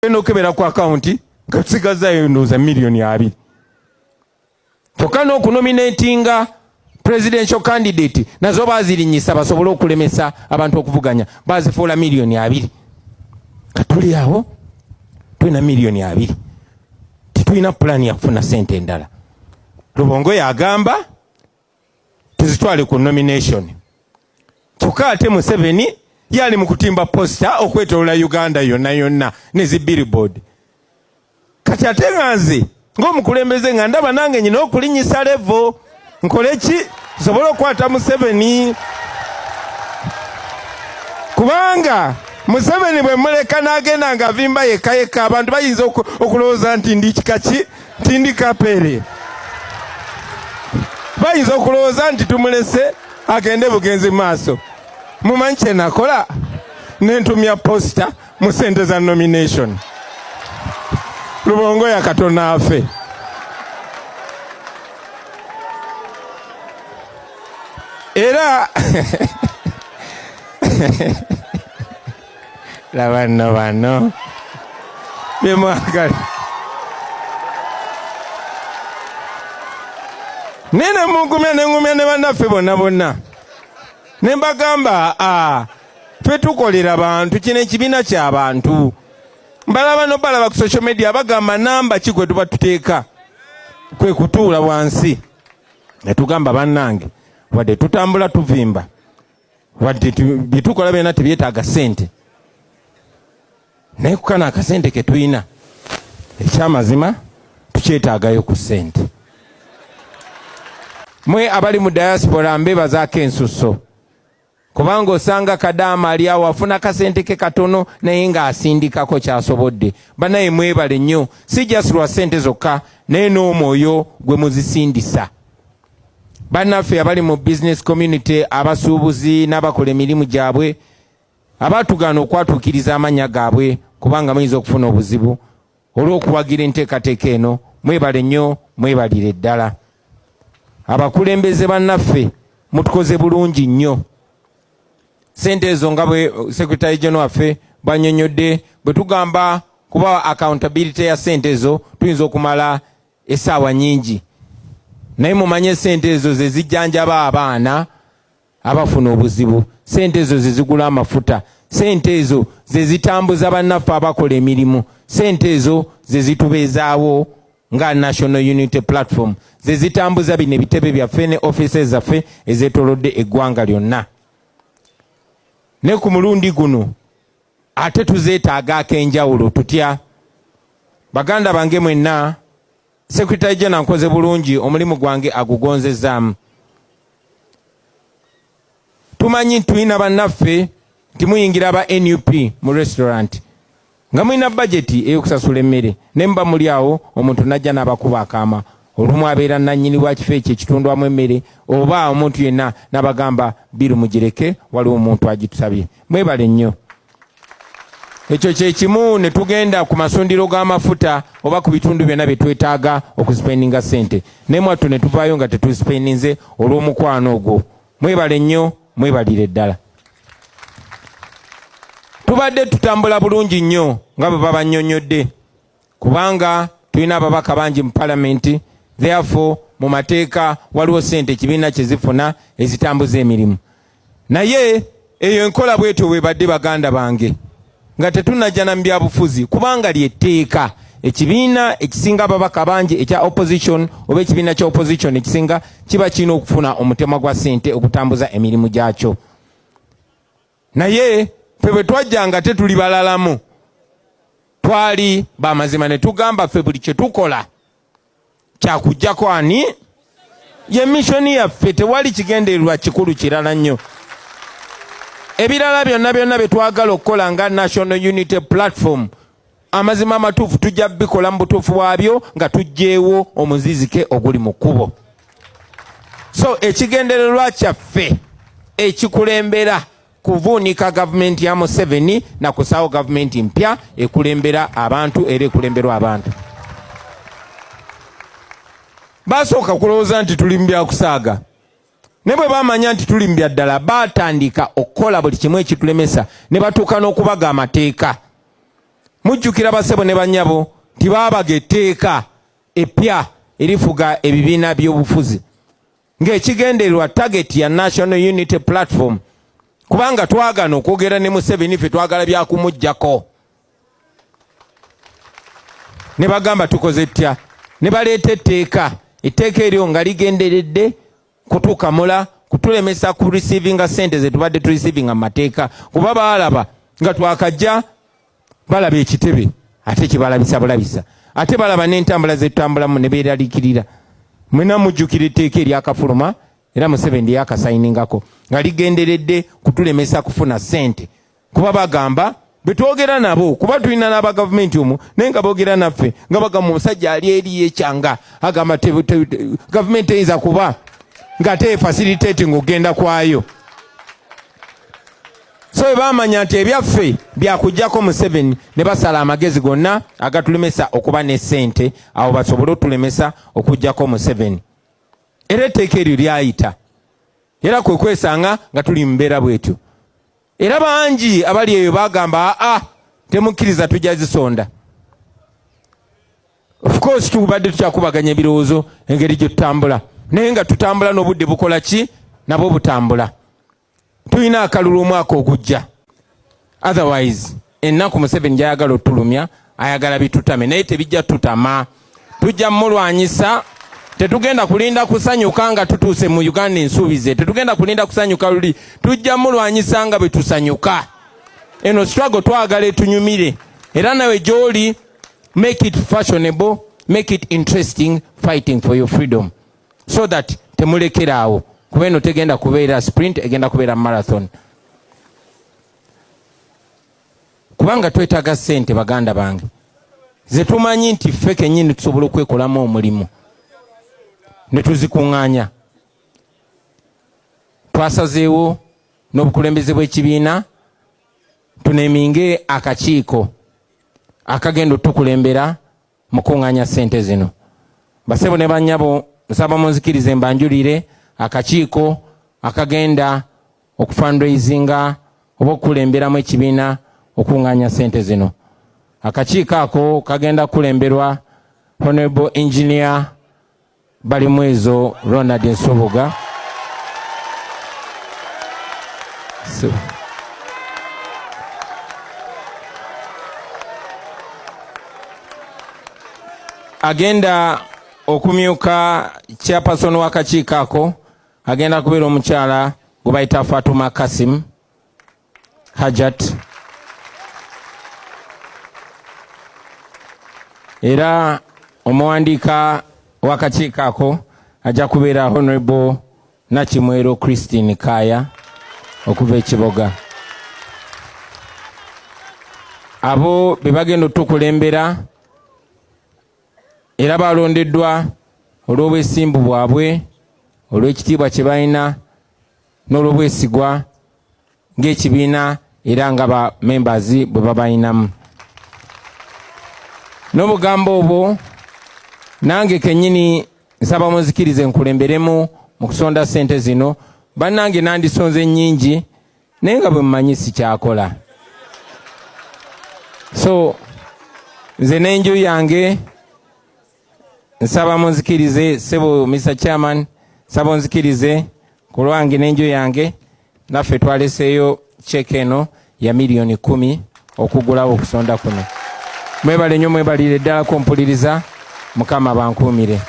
eno kebera ku account kasigazayo ndoza milioni 2 tokano okunominatinga presidential candidate nazo bazirinyisa basobole okulemesa abantu okuvuganya bazifuula milioni 2 katuli awo tulina milioni 2 titulina plan ya kufuna sente endala. Lubongo yagamba tuzitwale ku nomination kyokka ate Museveni yali mu kutimba posta okwetolola Uganda yonna nezi billboard. Kati ate nganze ng'omukulembeze nga ndaba nange nyina okulinyisa levo nkole ki sobola okwata Museveni kubanga Museveni bwe muleka n'agenda nga avimba yekka abantu bayinza okulowooza nti ndi kikaki tindi kapere, bayinza okulowooza nti tumulese agende bugenzi maaso. Mumanyi kye nakola nentumya posta mu sente za nomination. Lubongo ya Katonda afe. Era la bano bemwagala nene mungumya nengumya ne bannaffe bonna ne mbagamba ffe tukolera bantu, kino ekibiina ky'abantu. Mbalaba no balaba ku social media bagamba namba ki gwe tuba tuteeka kwe kutuula wansi ne tugamba bannange wadde tutambula tuvimba wadde byetukola byonna tebyetaaga sente naye kukana akasente ke tulina ekyamazima tukyetaagayo ku sente. Mwe abali mu diaspora mbebazaako ensusso kubanga osanga Kadaama ali awo afuna kasente ke katono naye ng'asindikako kyasobodde. Banaye mwebale nnyo, si just lwa sente zokka naye n'omwoyo gwe muzisindisa. Bannaffe abali mu business community, abasuubuzi n'abakola emirimu gyabwe abaatugaana okwatuukiriza amannya gaabwe kubanga muyinza okufuna obuzibu olw'okuwagira enteekateeka eno, mwebale nnyo, mwebalire ddala. Abakulembeze bannaffe mutukoze bulungi nnyo. Sente ezo nga bwe Secretary General waffe banyonyodde bwe tugamba kuba accountability ya sente ezo tuyinza okumala essaawa nnyingi, naye mumanye sente ezo ze zijjanjaba abaana abafuna obuzibu, sente ezo ze zigula amafuta, sente ezo ze zitambuza bannaffe abakola emirimu, sente ezo ze zitubeezaawo nga National Unity Platform, ze zitambuza bino ebitebe byaffe ne offices zaffe ezeetolodde eggwanga lyonna. Ne ku mulundi guno ate tuzeetaaga ak'enjawulo tutya. Baganda bange mwenna, Secretary General nkoze bulungi, omulimu gwange agugonzezaamu. Tumanyi tulina bannaffe nti muyingira aba NUP mu restaurant nga mulina budgeti ey'okusasula emmere ne muba muli awo omuntu najja n'abakuba akaama. Olumu abeera nannyini wa kifo ekyo ekitundwamu emmere oba omuntu yenna n'abagamba biru mugireke waliwo omuntu agitusabye. Mwebale nnyo. Ekyo kye kimu ne tugenda ku masundiro g'amafuta oba ku bitundu byonna bye twetaaga okusipendinga sente. Ne mwattu ne tuvaayo nga tetusipendinze olw'omukwano ogwo. Mwebale nnyo, mwebalire ddala. Tubadde tutambula bulungi nnyo nga bwe babannyonnyodde kubanga tulina ababaka bangi mu palamenti. Therefore mu mateeka waliwo sente ekibiina kye zifuna ezitambuza emirimu. Naye eyo enkola bwetyo bwe badde baganda bange nga tetunajja na mbyabufuzi kubanga lyetteeka. Ekibiina ekisinga ababaka bangi ekya opposition oba ekibiina kya opposition ekisinga kiba kirina okufuna omutemwa gwa sente okutambuza emirimu gyakyo. Naye ffe bwe twajjanga tetuli balalamu, twali bamazima ne tugamba ffe buli kye tukola kyakujjako ani ye missoni yaffe, tewali kigendererwa kikulu kirala nnyo. Ebirala byonna bye twagala okukola nga National Unity Platform, amazima amatuufu tujja bikola mu butuufu bwabyo nga tujjeewo omuzizike oguli mu kkubo. So ekigendererwa kyaffe ekikulembera kuvuunika gavumenti ya Museveni na kusaawo gavumenti mpya ekulembera abantu era ekulemberwa abantu. Basooka kulowooza nti tuli mu byakusaaga. Ne bwe bamanya nti tuli mu bya ddala baatandika okukola buli kimu ekitulemesa ne batuuka n'okubaga amateeka. mujjukira basebo ne bannyabo tibaabaga etteeka eppya erifuga ebibiina by'obufuzi ng'ekigendererwa target ya National Unity Platform, kubanga twagana okwogera ne Museveni ffe twagala byakumuggyako. Ne bagamba tukoze ttya, ne baleeta etteeka eryo nga ligenderedde kutukamula kutulemesa ku receivinga sente ze tubadde tu receivinga mu mateeka, kuba baalaba nga twakajja balaba ekitebe ate kibalabisa bulabisa, ate balaba n'entambula ze tutambulamu ne beeraliikirira. Mwena mujjukira etteeka eryakafuluma era Museveni yakasayiningako nga ligenderedde kutulemesa kufuna sente, kuba bagamba betwogera nabo, kuba tulina n'aba gavumenti omwo naye nga boogera naffe nga bagamba omusajja ali eri yekyanga agamba gavumenti eyinza kuba nga facilitating ogenda kwayo. So bamanya nti ebyaffe byakujjako Museveni ne basala amagezi gonna agatulemesa okuba ne sente, awo basobole otulemesa okujjako Museveni. Era etteeka eryo lyayita, era kwe kwesanga nga tuli mbeera bwetyo. Era bangi abali eyo bagamba temukkiriza tujja zisonda. Of course tubadde tukyakubaganya ebirowoozo engeri gye tutambula, naye nga tutambula n'obudde bukola ki nabwo butambula. Tulina akalulu omwaka ogujja, otherwise ennaku Museveni gyayagala otulumya ayagala bitutame, naye tebijja tutama. Tujja mulwanyisa, tetugenda kulinda kusanyuka nga tutuuse mu Uganda ensuubize, tetugenda kulinda kusanyuka luli, tujja mulwanyisa nga bwe tusanyuka. Eno struggle twagala etunyumire, era nawe gy'oli make it fashionable, make it interesting, fighting for your freedom, so that temulekeraawo, kuba eno tegenda kubeera sprint, egenda kubeera marathon. Kubanga twetaaga ssente baganda bange, ze tumanyi nti ffe kennyini tusobola okwekolamu omulimu ne tuzikuŋŋaanya. Twasazeewo n'obukulembeze bw'ekibiina tuneeminge akakiiko akagenda otukulembera mu kuŋŋaanya ssente zino. Basebo ne bannyabo nsaba munzikirize mbanjulire akakiiko akagenda okufundraisinga oba okukulemberamu ekibiina okuŋŋaanya ssente zino. Akakiiko ako kagenda kukulemberwa Honorable Engineer Balimwezo Ronald Nsoboga. Agenda okumyuka chairperson w'akakiiko ako agenda kubeera omukyala gwe bayita Fatuma Kasim Hajat, era omuwandiika w'akakiiko ako ajja kubeera Honorable Nakimwero Christine Kaya okuva e Kiboga. Abo be bagenda otukulembera era balondeddwa olw'obwesimbu bwabwe, olw'ekitiibwa kye balina n'olw'obwesigwa ng'ekibiina era nga ba members bwe babayinamu. N'obugambo obwo nange kennyini nsaba munzikirize nkulemberemu mu kusonda ssente zino. Bannange nandisonze nnyingi naye nga bwe mumanyi sikyakola. So nze n'enju yange nsaba munzikirize, sebo Mr. Chairman, nsaba munzikirize ku lwange n'enju yange naffe twaleseeyo cheque eno ya million 10 okugulawo okusonda kuno. Mwebale nnyo, mwebalire ddala kumpuliriza. Mukama bankuumire.